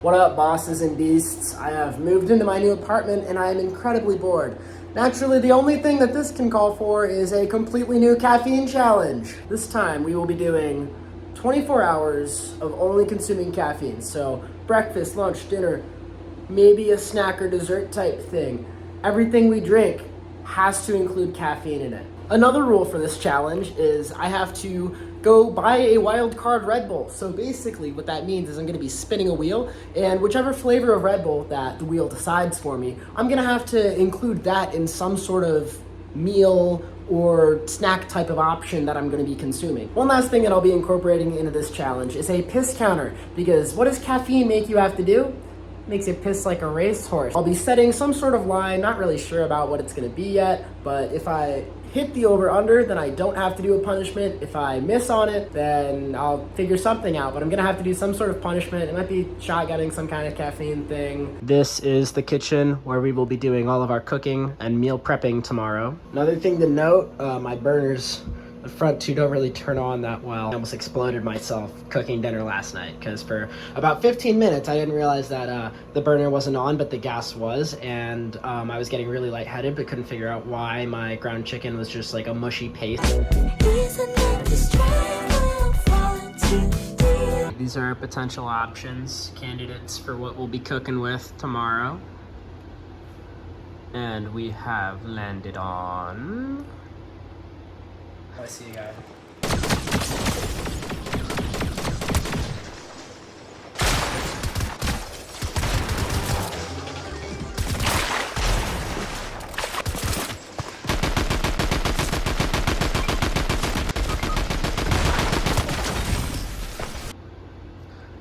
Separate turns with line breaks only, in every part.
What up, bosses and beasts? I have moved into my new apartment and I am incredibly bored. Naturally, the only thing that this can call for is a completely new caffeine challenge. This time, we will be doing 24 hours of only consuming caffeine. So, breakfast, lunch, dinner, maybe a snack or dessert type thing. Everything we drink has to include caffeine in it. Another rule for this challenge is I have to go buy a wild card Red Bull. So basically what that means is I'm gonna be spinning a wheel, and whichever flavor of Red Bull that the wheel decides for me, I'm gonna have to include that in some sort of meal or snack type of option that I'm gonna be consuming. One last thing that I'll be incorporating into this challenge is a piss counter, because what does caffeine make you have to do? Makes it piss like a racehorse. I'll be setting some sort of line, not really sure about what it's gonna be yet, but if I hit the over-under, then I don't have to do a punishment. If I miss on it, then I'll figure something out, but I'm gonna have to do some sort of punishment. It might be shotgunning some kind of caffeine thing. This is the kitchen where we will be doing all of our cooking and meal prepping tomorrow. Another thing to note, my burners, the front two don't really turn on that well. I almost exploded myself cooking dinner last night because for about 15 minutes I didn't realize that the burner wasn't on, but the gas was, and I was getting really lightheaded but couldn't figure out why my ground chicken was just like a mushy paste. These are our potential options, candidates for what we'll be cooking with tomorrow. And we have landed on... I see you guys.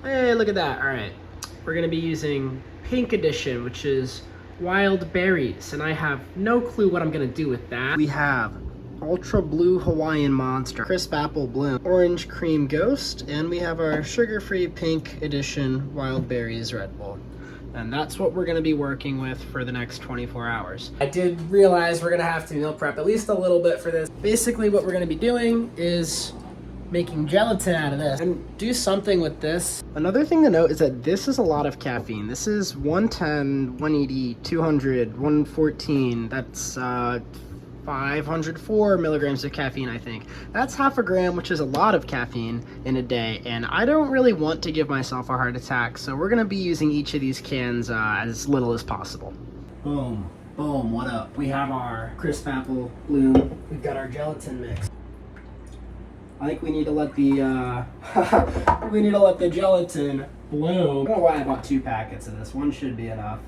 Hey, look at that. All right. We're going to be using Pink Edition, which is wild berries, and I have no clue what I'm going to do with that. We have Ultra Blue Hawaiian Monster, Crisp Apple Bloom, Orange Cream Ghost, and we have our sugar-free Pink Edition Wild Berries Red Bull. And that's what we're gonna be working with for the next 24 hours. I did realize we're gonna have to meal prep at least a little bit for this. Basically what we're gonna be doing is making gelatin out of this and do something with this. Another thing to note is that this is a lot of caffeine. This is 110, 180, 200, 114. That's 504 milligrams of caffeine, I think. That's half a gram, which is a lot of caffeine in a day, and I don't really want to give myself a heart attack, so we're gonna be using each of these cans as little as possible. Boom, boom, what up? We have our Crisp Apple Bloom. We've got our gelatin mix. I think we need to let the gelatin bloom. I don't know why I bought 2 packets of this. One should be enough.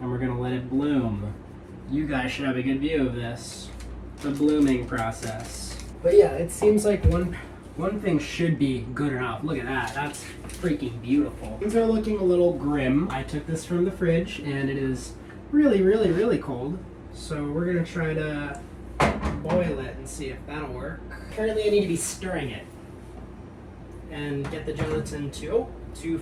And we're gonna let it bloom. You guys should have a good view of this, the blooming process. But yeah, it seems like one thing should be good enough. Look at that, that's freaking beautiful. Things are looking a little grim. I took this from the fridge and it is really, really, really cold. So we're gonna try to boil it and see if that'll work. Currently I need to be stirring it and get the gelatin to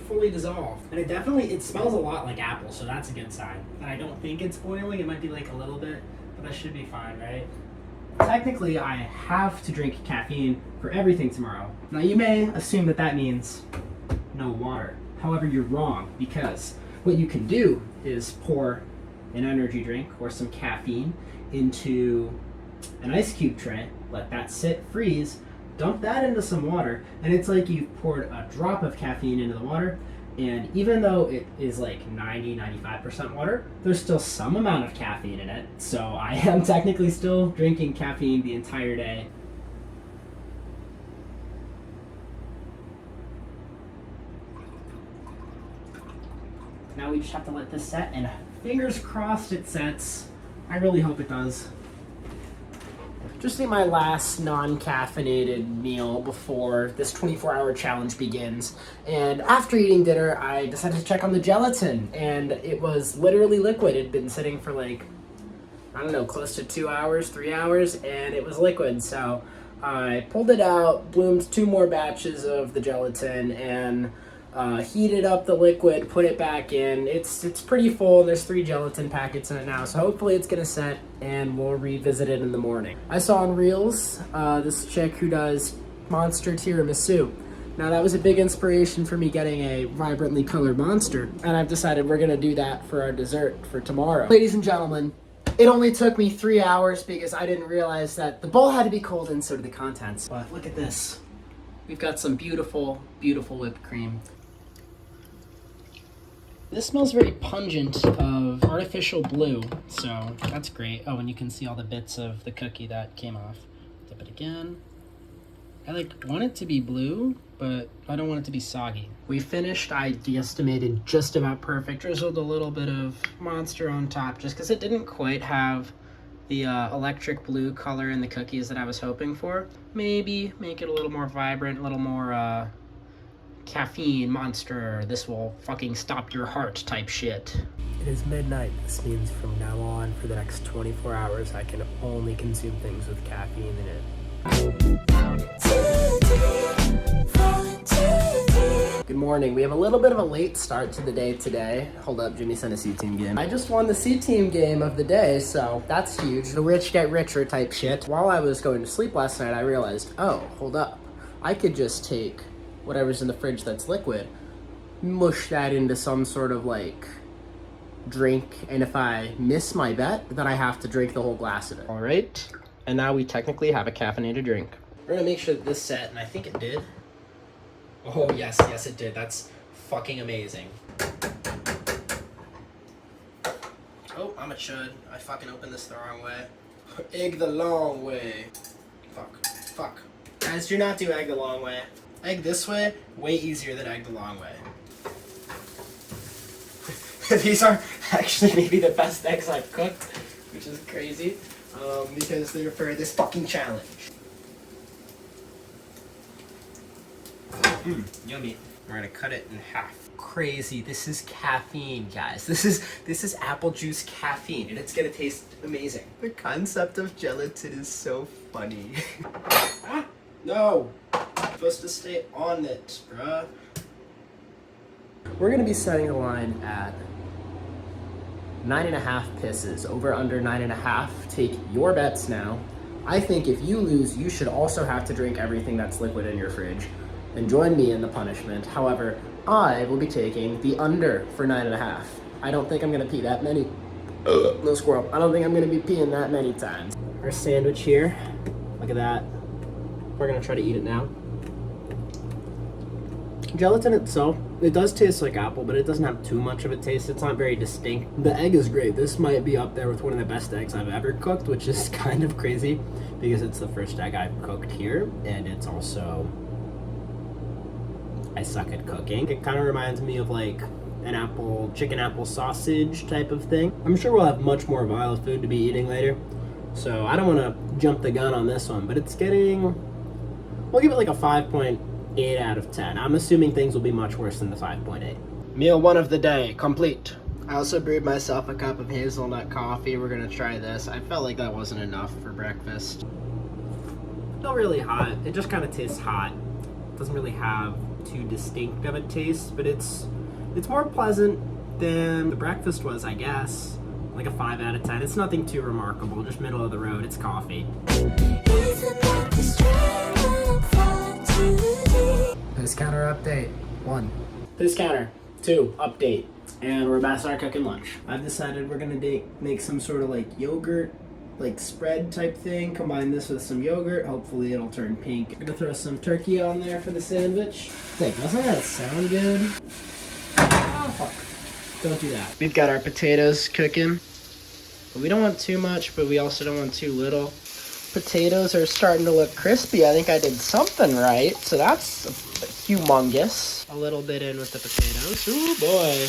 fully dissolve. And it smells a lot like apple, so that's a good sign. And I don't think it's boiling, it might be like a little bit, but I should be fine, right? Technically, I have to drink caffeine for everything tomorrow. Now you may assume that that means no water. However, you're wrong, because what you can do is pour an energy drink or some caffeine into an ice cube tray, let that sit, freeze, dump that into some water, and it's like you've poured a drop of caffeine into the water, and even though it is like 90-95% water, there's still some amount of caffeine in it, so I am technically still drinking caffeine the entire day. Now we just have to let this set, and fingers crossed it sets. I really hope it does. Just ate my last non-caffeinated meal before this 24-hour challenge begins. And after eating dinner, I decided to check on the gelatin. And it was literally liquid. It had been sitting for like, I don't know, close to 2 hours, 3 hours, and it was liquid. So I pulled it out, bloomed 2 more batches of the gelatin, and heated up the liquid, put it back in. It's pretty full. There's 3 gelatin packets in it now, so hopefully it's gonna set and we'll revisit it in the morning. I saw on Reels this chick who does Monster Tiramisu, Now that was a big inspiration for me getting a vibrantly colored monster, and I've decided we're gonna do that for our dessert for tomorrow. Ladies and gentlemen, it only took me 3 hours because I didn't realize that the bowl had to be cold and so did the contents. But look at this. We've got some beautiful, beautiful whipped cream. This smells very pungent of artificial blue, so that's great. Oh, and you can see all the bits of the cookie that came off. Dip it again. I want it to be blue, but I don't want it to be soggy. We finished, I de-estimated just about perfect. Drizzled a little bit of Monster on top just because it didn't quite have the electric blue color in the cookies that I was hoping for. Maybe make it a little more vibrant, a little more caffeine Monster. This will fucking stop your heart type shit. It is midnight. This means from now on, for the next 24 hours, I can only consume things with caffeine in it. Good morning. We have a little bit of a late start to the day today. Hold up, Jimmy sent a C-Team game. I just won the C-Team game of the day, so that's huge. The rich get richer type shit. While I was going to sleep last night, I realized, oh, hold up. I could just take whatever's in the fridge that's liquid, mush that into some sort of drink, and if I miss my bet, then I have to drink the whole glass of it. All right, and now we technically have a caffeinated drink. We're gonna make sure that this set, and I think it did. Oh yes, it did. That's fucking amazing. Oh, I'm a chud. I fucking opened this the wrong way. Egg the long way. Fuck. Guys, do not do egg the long way. Egg this way easier than egg the long way. These are actually maybe the best eggs I've cooked, which is crazy, because they're for this fucking challenge. Yummy. We're gonna cut it in half. Crazy. This is caffeine, guys. This is apple juice caffeine, and it's gonna taste amazing. The concept of gelatin is so funny. No! I'm supposed to stay on it, bruh. We're gonna be setting the line at 9.5 pisses. Over under 9.5. Take your bets now. I think if you lose, you should also have to drink everything that's liquid in your fridge and join me in the punishment. However, I will be taking the under for 9.5. I don't think I'm gonna pee that many. No squirrel. I don't think I'm gonna be peeing that many times. Our sandwich here. Look at that. We're gonna try to eat it now. Gelatin itself, it does taste like apple, but it doesn't have too much of a taste. It's not very distinct. The egg is great. This might be up there with one of the best eggs I've ever cooked, which is kind of crazy because it's the first egg I've cooked here, and it's also, I suck at cooking. It kind of reminds me of an chicken apple sausage type of thing. I'm sure we'll have much more vile food to be eating later, so I don't want to jump the gun on this one, but it's getting, we'll give it a 5.8 out of 10. I'm assuming things will be much worse than the 5.8. Meal 1 of the day, complete. I also brewed myself a cup of hazelnut coffee. We're gonna try this. I felt like that wasn't enough for breakfast. Not really hot. It just kind of tastes hot. It doesn't really have too distinct of a taste, but it's more pleasant than the breakfast was, I guess. Like a 5 out of 10. It's nothing too remarkable, just middle of the road. It's coffee. Piss counter update 1. Piss counter 2 update. And we're about to start cooking lunch. I've decided we're gonna make some sort of yogurt, spread type thing. Combine this with some yogurt. Hopefully it'll turn pink. I'm gonna throw some turkey on there for the sandwich. Hey, doesn't that sound good? Oh, fuck. Don't do that. We've got our potatoes cooking. But we don't want too much, but we also don't want too little. Potatoes are starting to look crispy. I think I did something right. So that's humongous. A little bit in with the potatoes. Ooh, boy.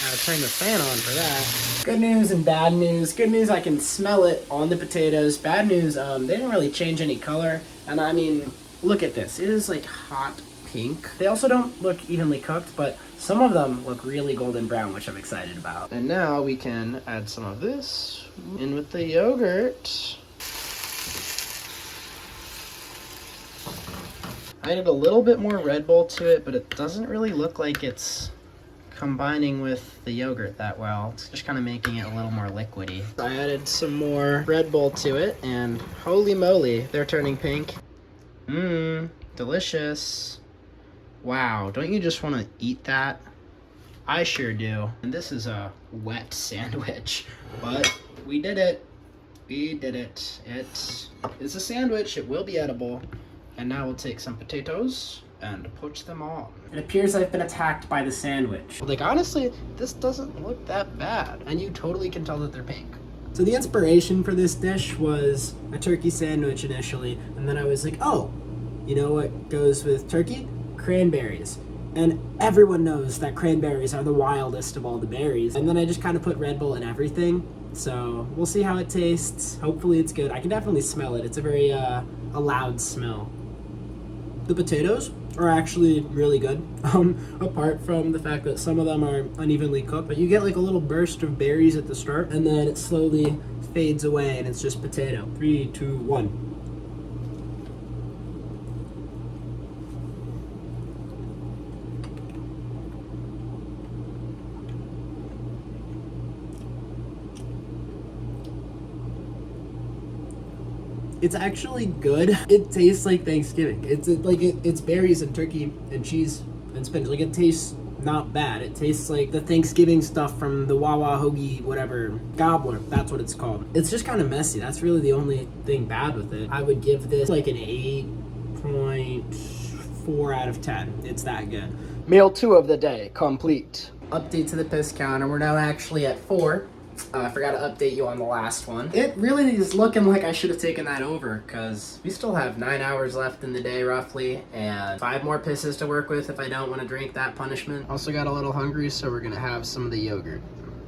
Gotta turn the fan on for that. Good news and bad news. Good news, I can smell it on the potatoes. Bad news, they didn't really change any color. And I mean, look at this. It is hot pink. They also don't look evenly cooked, but some of them look really golden brown, which I'm excited about. And now we can add some of this in with the yogurt. I added a little bit more Red Bull to it, but it doesn't really look like it's combining with the yogurt that well. It's just kind of making it a little more liquidy. I added some more Red Bull to it, and holy moly, they're turning pink. Delicious. Wow, don't you just want to eat that? I sure do. And this is a wet sandwich, but we did it. We did it. It is a sandwich. It will be edible. And now we'll take some potatoes and put them on. It appears I've been attacked by the sandwich. Like, honestly, this doesn't look that bad. And you totally can tell that they're pink. So the inspiration for this dish was a turkey sandwich initially. And then I was like, oh, you know what goes with turkey? Cranberries. And everyone knows that cranberries are the wildest of all the berries. And then I just kind of put Red Bull in everything. So we'll see how it tastes. Hopefully it's good. I can definitely smell it. It's a very a loud smell. The potatoes are actually really good. Apart from the fact that some of them are unevenly cooked, but you get like a little burst of berries at the start, and then it slowly fades away, and it's just potato. 3, 2, 1. It's actually good. It tastes like Thanksgiving. It's berries and turkey and cheese and spinach. Like, it tastes not bad. It tastes like the Thanksgiving stuff from the Wawa Hoagie whatever gobbler. That's what it's called. It's just kind of messy. That's really the only thing bad with it. I would give this like an 8.4 out of 10. It's that good. Meal 2 of the day complete. Update to the piss counter. We're now actually at 4. I forgot to update you on the last one. It really is looking like I should have taken that over, because we still have 9 hours left in the day roughly, and 5 more pisses to work with if I don't want to drink that punishment. Also got a little hungry, so we're gonna have some of the yogurt.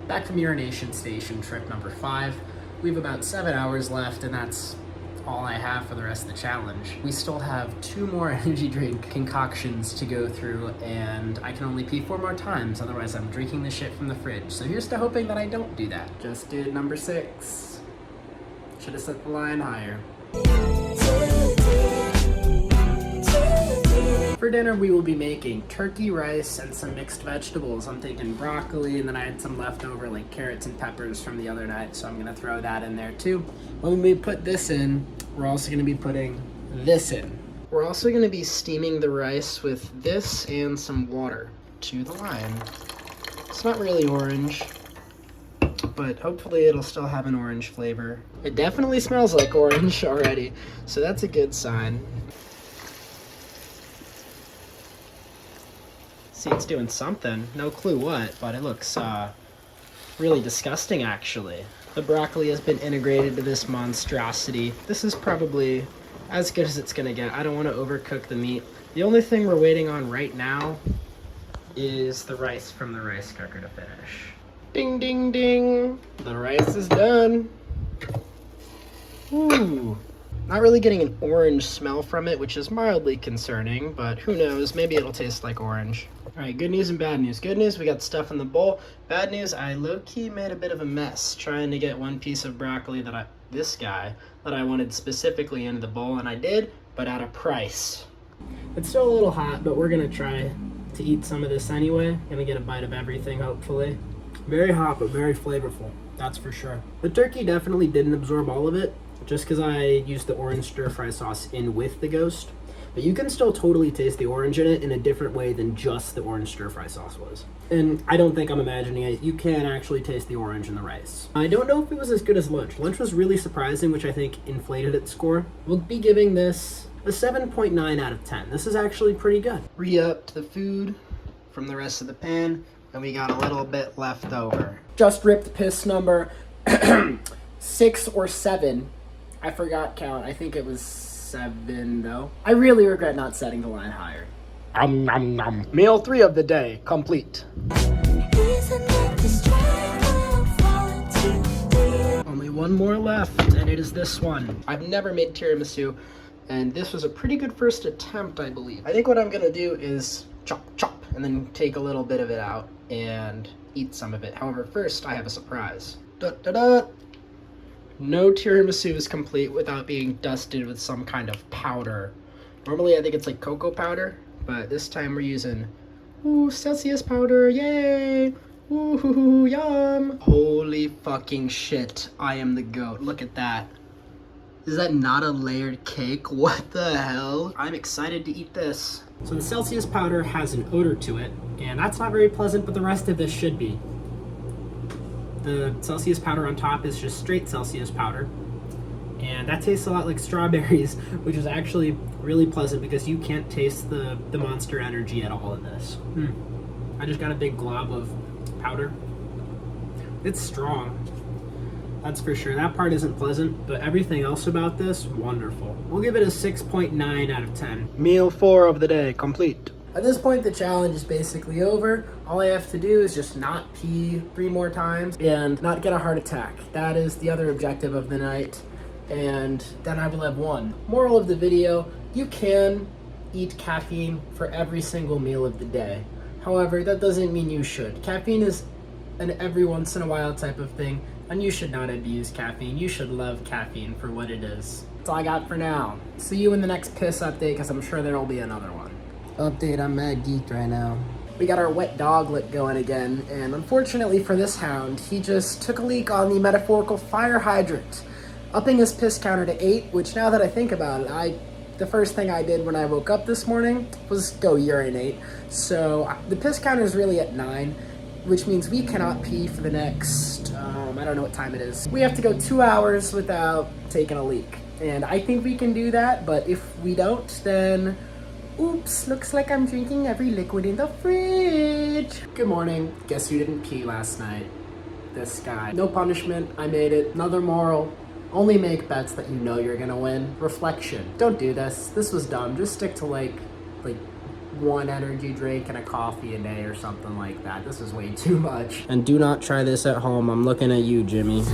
Back from urination station, trip number 5. We have about 7 hours left, and that's all I have for the rest of the challenge. We still have 2 more energy drink concoctions to go through, and I can only pee 4 more times, otherwise I'm drinking the shit from the fridge. So here's to hoping that I don't do that. Just did number 6. Should have set the line higher. For dinner, we will be making turkey, rice, and some mixed vegetables. I'm thinking broccoli, and then I had some leftover like carrots and peppers from the other night, so I'm gonna throw that in there too. When we put this in, we're also gonna be putting this in. We're also gonna be steaming the rice with this and some water to the lime. It's not really orange, but hopefully it'll still have an orange flavor. It definitely smells like orange already, so that's a good sign. See, it's doing something. No clue what, but it looks really disgusting, actually. The broccoli has been integrated to this monstrosity. This is probably as good as it's gonna get. I don't want to overcook the meat. The only thing we're waiting on right now is the rice from the rice cooker to finish. Ding, ding, ding. The rice is done. Ooh. Not really getting an orange smell from it, which is mildly concerning, but who knows, maybe it'll taste like orange. All right, good news and bad news. Good news, we got stuff in the bowl. Bad news, I low-key made a bit of a mess trying to get one piece of broccoli that I wanted specifically into the bowl, and I did, but at a price. It's still a little hot, but we're gonna try to eat some of this anyway. Gonna get a bite of everything, hopefully. Very hot, but very flavorful, that's for sure. The turkey definitely didn't absorb all of it, just because I used the orange stir-fry sauce in with the ghost. But you can still totally taste the orange in it in a different way than just the orange stir-fry sauce was. And I don't think I'm imagining it. You can actually taste the orange in the rice. I don't know if it was as good as lunch. Lunch was really surprising, which I think inflated its score. We'll be giving this a 7.9 out of 10. This is actually pretty good. Re-upped the food from the rest of the pan, and we got a little bit left over. Just ripped piss number 6 or 7. I forgot count. I think it was 7 though. I really regret not setting the line higher. Meal 3 of the day complete. Only one more left, and it is this one. I've never made tiramisu, and this was a pretty good first attempt, I believe. I think what I'm gonna do is chop, and then take a little bit of it out and eat some of it. However, first I have a surprise. No tiramisu is complete without being dusted with some kind of powder. Normally I think it's like cocoa powder, but this time we're using Celsius powder, yay! Yum! Holy fucking shit, I am the goat. Look at that. Is that not a layered cake? What the hell? I'm excited to eat this.
So the Celsius powder has an odor to it, and that's not very pleasant, but the rest of this should be. The Celsius powder on top is just straight Celsius powder, and that tastes a lot like strawberries, which is actually really pleasant because you can't taste the Monster Energy at all in this. I just got a big glob of powder. It's strong. That's for sure. That part isn't pleasant, but everything else about this, wonderful. We'll give it a 6.9 out of 10.
Meal 4 of the day, complete. At this point, the challenge is basically over. All I have to do is just not pee 3 more times and not get a heart attack. That is the other objective of the night, and then I will have won. Moral of the video, you can eat caffeine for every single meal of the day. However, that doesn't mean you should. Caffeine is an every once in a while type of thing, and you should not abuse caffeine. You should love caffeine for what it is. That's all I got for now. See you in the next piss update, because I'm sure there will be another one. Update, I'm mad geeked right now. We got our wet doglet going again, and unfortunately for this hound, he just took a leak on the metaphorical fire hydrant, upping his piss counter to 8, which now that I think about it, the first thing I did when I woke up this morning was go urinate. So the piss counter is really at 9, which means we cannot pee for the next, I don't know what time it is. We have to go 2 hours without taking a leak. And I think we can do that, but if we don't, then oops, looks like I'm drinking every liquid in the fridge. Good morning. Guess who didn't pee last night? This guy. No punishment, I made it. Another moral. Only make bets that you know you're gonna win. Reflection. Don't do this. This was dumb. Just stick to like 1 energy drink and a coffee a day or something like that. This is way too much. And do not try this at home. I'm looking at you, Jimmy.